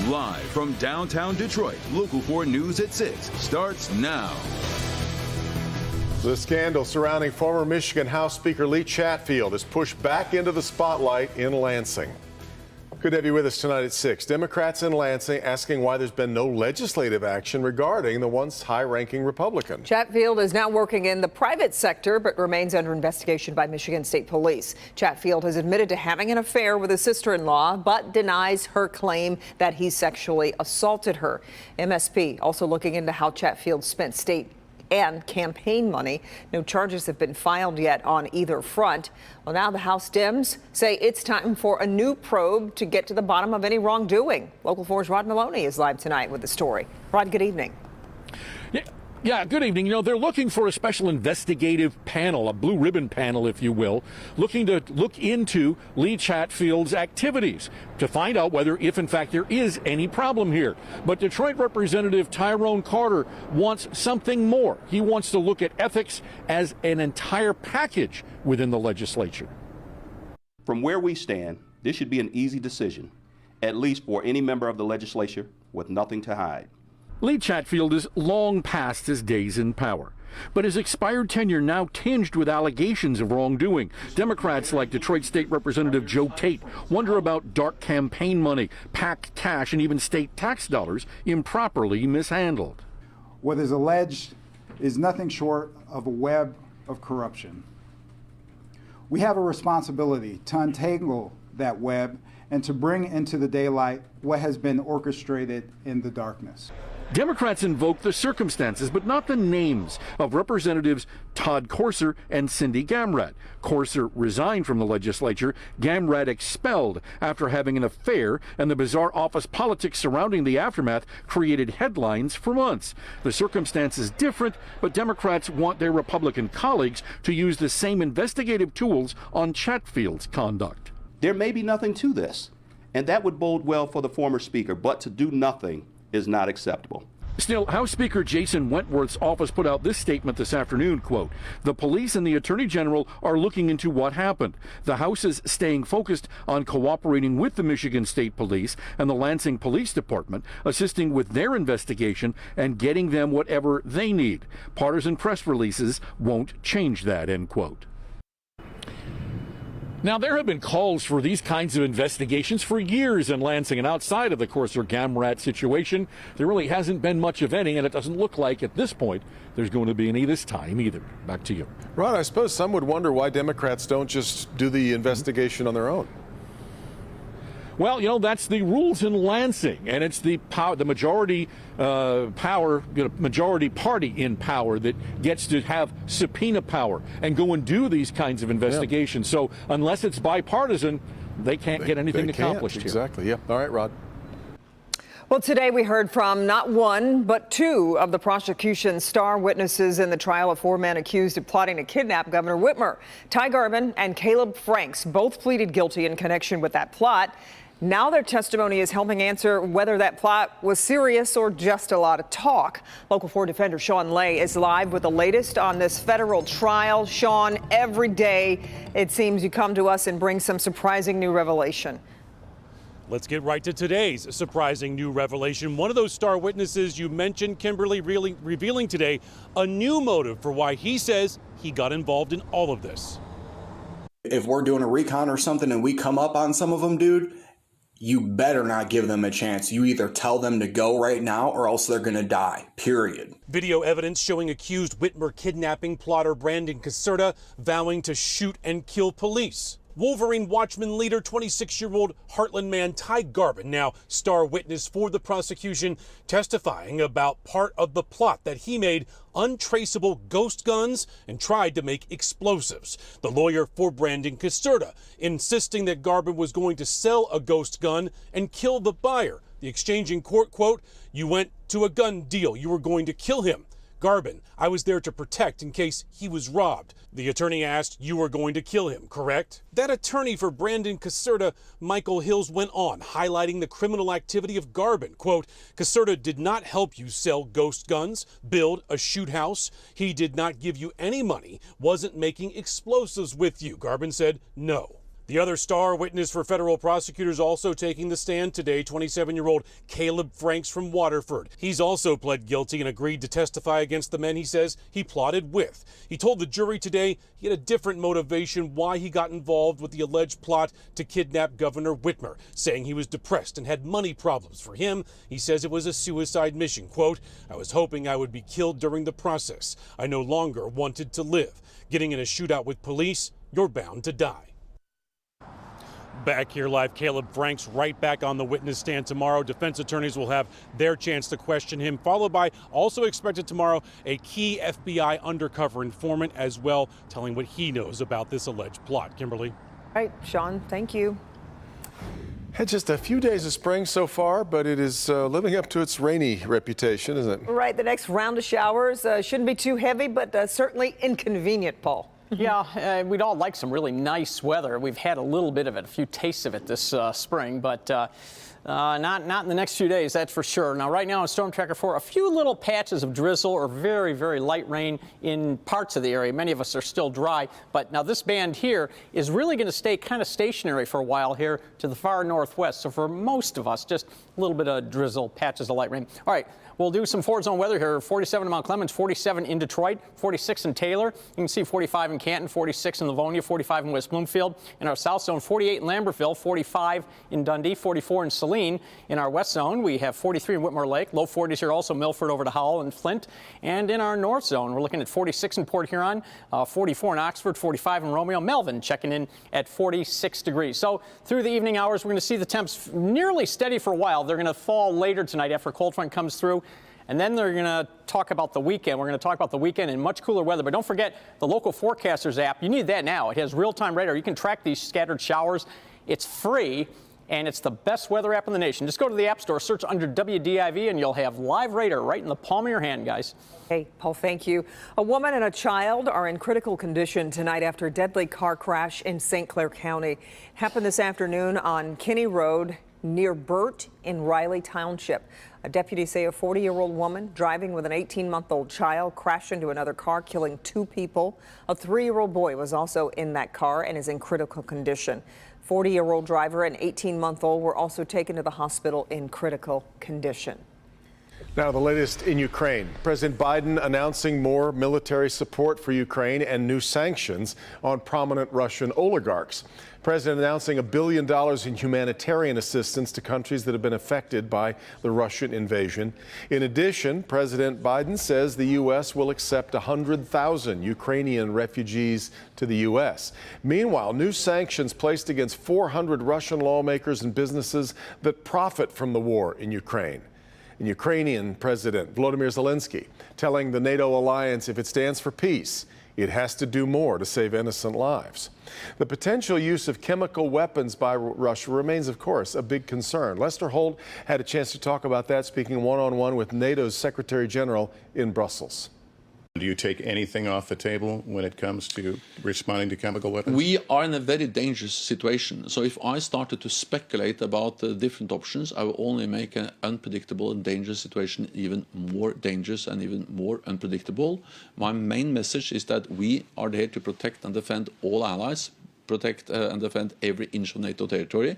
Live from downtown Detroit, Local 4 News at 6 starts now. The scandal surrounding former Michigan House Speaker Lee Chatfield is pushed back into the spotlight in Lansing. Good to have you with us tonight at 6. Democrats in Lansing asking why there's been no legislative action regarding the once high-ranking Republican. Chatfield is now working in the private sector but remains under investigation by Michigan State Police. Chatfield has admitted to having an affair with his sister-in-law but denies her claim that he sexually assaulted her. MSP also looking into how Chatfield spent state and campaign money. No charges have been filed yet on either front. Well, now the House Dems say it's time for a new probe to get to the bottom of any wrongdoing. Local 4's Rod Maloney is live tonight with the story. Rod, good evening. Yeah, good evening. You know, they're looking for a special investigative panel, a blue ribbon panel, if you will, looking to look into Lee Chatfield's activities to find out whether, if in fact there is any problem here. But Detroit Representative Tyrone Carter wants something more. He wants to look at ethics as an entire package within the legislature. From where we stand, this should be an easy decision, at least for any member of the legislature with nothing to hide. Lee Chatfield is long past his days in power, but his expired tenure now tinged with allegations of wrongdoing. Democrats like Detroit State Representative Joe Tate wonder about dark campaign money, PAC cash, and even state tax dollars improperly mishandled. What is alleged is nothing short of a web of corruption. We have a responsibility to untangle that web and to bring into the daylight what has been orchestrated in the darkness. Democrats invoke the circumstances, but not the names of Representatives Todd Corser and Cindy Gamrat. Corser resigned from the legislature, Gamrat expelled after having an affair, and the bizarre office politics surrounding the aftermath created headlines for months. The circumstances different, but Democrats want their Republican colleagues to use the same investigative tools on Chatfield's conduct. There may be nothing to this, and that would bode well for the former speaker, but to do nothing is not acceptable. Still, House Speaker Jason Wentworth's office put out this statement this afternoon, quote, "The police and the Attorney General are looking into what happened. The House is staying focused on cooperating with the Michigan State Police and the Lansing Police Department, assisting with their investigation and getting them whatever they need. Partisan press releases won't change that," end quote. Now, there have been calls for these kinds of investigations for years in Lansing, and outside of the Corser-Gamrat situation, there really hasn't been much of any, and it doesn't look like at this point there's going to be any this time either. Back to you. Rod, I suppose some would wonder why Democrats don't just do the investigation on their own. Well, you know, that's the rules in Lansing, and it's the majority majority party in power that gets to have subpoena power and go and do these kinds of investigations. Yeah. So unless it's bipartisan, they can't get anything accomplished here. Exactly. Yeah. All right, Rod. Well, today we heard from not one, but two of the prosecution's star witnesses in the trial of four men accused of plotting to kidnap Governor Whitmer. Ty Garbin and Caleb Franks both pleaded guilty in connection with that plot. Now their testimony is helping answer whether that plot was serious or just a lot of talk. Local 4 defender Sean Lay is live with the latest on this federal trial. Sean, every day it seems you come to us and bring some surprising new revelation. Let's get right to today's surprising new revelation. One of those star witnesses you mentioned, Kimberly, really revealing today a new motive for why he says he got involved in all of this. If we're doing a recon or something and we come up on some of them, dude, you better not give them a chance. You either tell them to go right now or else they're going to die, period. Video evidence showing accused Whitmer kidnapping plotter Brandon Caserta vowing to shoot and kill police. Wolverine Watchman leader, 26-year-old Heartland man Ty Garbin, now star witness for the prosecution, testifying about part of the plot that he made untraceable ghost guns and tried to make explosives. The lawyer for Brandon Caserta insisting that Garbin was going to sell a ghost gun and kill the buyer. The exchange in court, quote, "You went to a gun deal. You were going to kill him." Garbin, "I was there to protect in case he was robbed." The attorney asked, "You were going to kill him, correct?" That attorney for Brandon Caserta, Michael Hills, went on, highlighting the criminal activity of Garbin. Quote, "Caserta did not help you sell ghost guns, build a shoot house. He did not give you any money, wasn't making explosives with you." Garbin said no. The other star witness for federal prosecutors also taking the stand today, 27-year-old Caleb Franks from Waterford. He's also pled guilty and agreed to testify against the men he says he plotted with. He told the jury today he had a different motivation why he got involved with the alleged plot to kidnap Governor Whitmer, saying he was depressed and had money problems. For him, he says it was a suicide mission. Quote, "I was hoping I would be killed during the process. I no longer wanted to live. Getting in a shootout with police, you're bound to die." Back here live, Caleb Franks right back on the witness stand tomorrow. Defense attorneys will have their chance to question him, followed by, also expected tomorrow, a key FBI undercover informant as well, telling what he knows about this alleged plot. Kimberly. Right, Sean, thank you. Had just a few days of spring so far, but it is living up to its rainy reputation, isn't it? Right, the next round of showers shouldn't be too heavy, but certainly inconvenient, Paul. Yeah, we'd all like some really nice weather. We've had a little bit of it, a few tastes of it this spring, but not in the next few days, that's for sure. Now, right now on Storm Tracker 4, a few little patches of drizzle or very, very light rain in parts of the area. Many of us are still dry, but now this band here is really going to stay kind of stationary for a while here to the far northwest. So for most of us, just a little bit of drizzle, patches of light rain. All right. We'll do some Ford zone weather here. 47 in Mount Clemens, 47 in Detroit, 46 in Taylor. You can see 45 in Canton, 46 in Livonia, 45 in West Bloomfield. In our south zone, 48 in Lambertville, 45 in Dundee, 44 in Saline. In our west zone, we have 43 in Whitmore Lake. Low 40s here also, Milford over to Howell and Flint. And in our north zone, we're looking at 46 in Port Huron, 44 in Oxford, 45 in Romeo. Melvin checking in at 46 degrees. So through the evening hours, we're going to see the temps nearly steady for a while. They're going to fall later tonight after a cold front comes through. And then they're going to talk about the weekend. We're going to talk about the weekend in much cooler weather. But don't forget the local forecasters app. You need that now. It has real-time radar. You can track these scattered showers. It's free, and it's the best weather app in the nation. Just go to the App Store, search under WDIV, and you'll have live radar right in the palm of your hand, guys. Hey, Paul, thank you. A woman and a child are in critical condition tonight after a deadly car crash in St. Clair County. It happened this afternoon on Kinney Road near Burt in Riley Township. Deputies say a 40-year-old woman driving with an 18-month-old child crashed into another car, killing 2 people. A 3-year-old boy was also in that car and is in critical condition. 40-year-old driver and 18-month-old were also taken to the hospital in critical condition. Now, the latest in Ukraine. President Biden announcing more military support for Ukraine and new sanctions on prominent Russian oligarchs. President announcing $1 billion in humanitarian assistance to countries that have been affected by the Russian invasion. In addition, President Biden says the U.S. will accept 100,000 Ukrainian refugees to the U.S. Meanwhile, new sanctions placed against 400 Russian lawmakers and businesses that profit from the war in Ukraine. And Ukrainian President Volodymyr Zelensky telling the NATO alliance if it stands for peace, it has to do more to save innocent lives. The potential use of chemical weapons by Russia remains, of course, a big concern. Lester Holt had a chance to talk about that, speaking one-on-one with NATO's Secretary General in Brussels. Do you take anything off the table when it comes to responding to chemical weapons? We are in a very dangerous situation. So if I started to speculate about the different options, I will only make an unpredictable and dangerous situation even more dangerous and even more unpredictable. My main message is that we are there to protect and defend all allies, protect and defend every inch of NATO territory.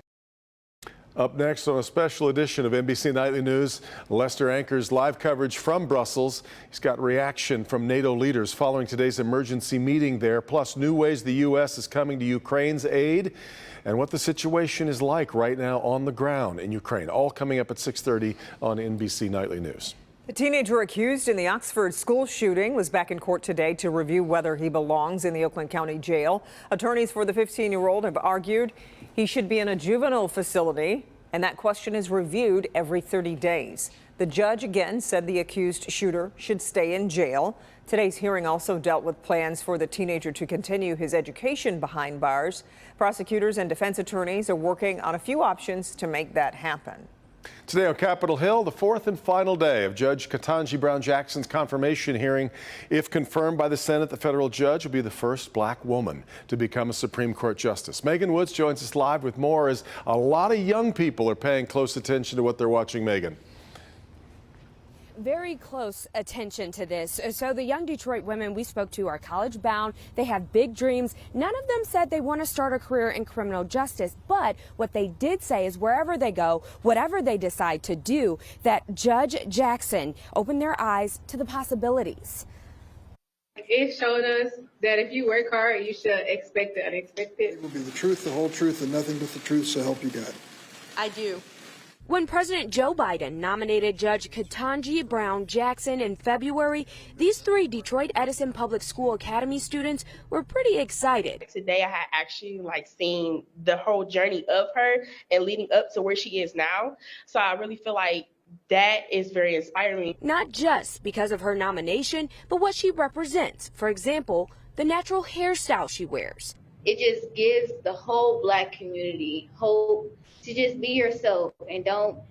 Up next on a special edition of NBC Nightly News, Lester anchors live coverage from Brussels. He's got reaction from NATO leaders following today's emergency meeting there, plus new ways the U.S. is coming to Ukraine's aid and what the situation is like right now on the ground in Ukraine. All coming up at 6:30 on NBC Nightly News. The teenager accused in the Oxford school shooting was back in court today to review whether he belongs in the Oakland County Jail. Attorneys for the 15-year-old have argued he should be in a juvenile facility, and that question is reviewed every 30 days. The judge again said the accused shooter should stay in jail. Today's hearing also dealt with plans for the teenager to continue his education behind bars. Prosecutors and defense attorneys are working on a few options to make that happen. Today on Capitol Hill, the fourth and final day of Judge Ketanji Brown Jackson's confirmation hearing. If confirmed by the Senate, the federal judge will be the first black woman to become a Supreme Court justice. Megan Woods joins us live with more as a lot of young people are paying close attention to what they're watching. Megan. very close attention to this. So the young Detroit women we spoke to are college bound. They have big dreams. None of them said they want to start a career in criminal justice. But what they did say is wherever they go, whatever they decide to do, that Judge Jackson opened their eyes to the possibilities. It showed us that if you work hard, you should expect the unexpected. It will be the truth, the whole truth, and nothing but the truth, so help you God. I do. When President Joe Biden nominated Judge Ketanji Brown Jackson in February, these 3 Detroit Edison Public School Academy students were pretty excited. Today I had actually seen the whole journey of her and leading up to where she is now. So I really feel like that is very inspiring. Not just because of her nomination, but what she represents. For example, the natural hairstyle she wears. It just gives the whole Black community hope to just be yourself and don't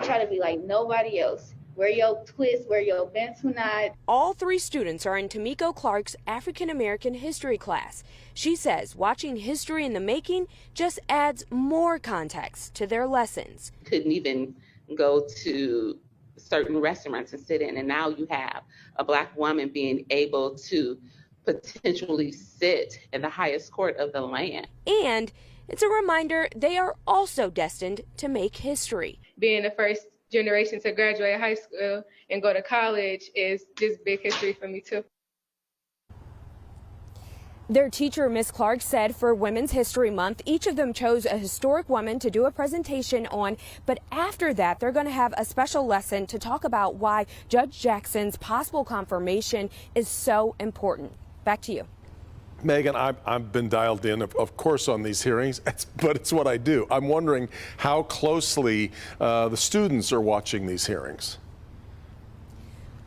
try to be like nobody else. Wear your twist, wear your bantu knot. All 3 students are in Tamiko Clark's African American history class. She says watching history in the making just adds more context to their lessons. Couldn't even go to certain restaurants and sit in, and now you have a Black woman being able to potentially sit in the highest court of the land. And it's a reminder they are also destined to make history. Being the first generation to graduate high school and go to college is just big history for me too. Their teacher, Miss Clark, said for Women's History Month, each of them chose a historic woman to do a presentation on. But after that, they're going to have a special lesson to talk about why Judge Jackson's possible confirmation is so important. Back to you. Megan, I've been dialed in, of course, on these hearings, but it's what I do. I'm wondering how closely the students are watching these hearings.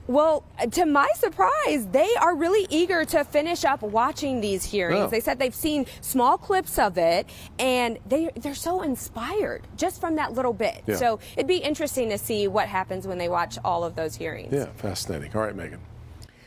Well, to my surprise, they are really eager to finish up watching these hearings. Oh. They said they've seen small clips of it, and they're so inspired just from that little bit. Yeah. So it'd be interesting to see what happens when they watch all of those hearings. Yeah, fascinating. All right, Megan.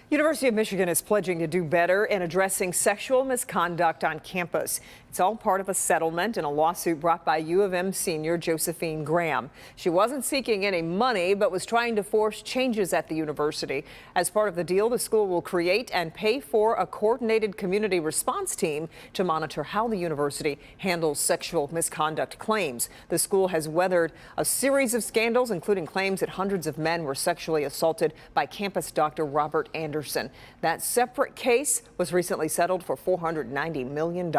University of Michigan is pledging to do better in addressing sexual misconduct on campus. It's all part of a settlement in a lawsuit brought by U of M senior Josephine Graham. She wasn't seeking any money, but was trying to force changes at the university. As part of the deal, the school will create and pay for a coordinated community response team to monitor how the university handles sexual misconduct claims. The school has weathered a series of scandals, including claims that hundreds of men were sexually assaulted by campus doctor Robert Anderson. That separate case was recently settled for $490 million.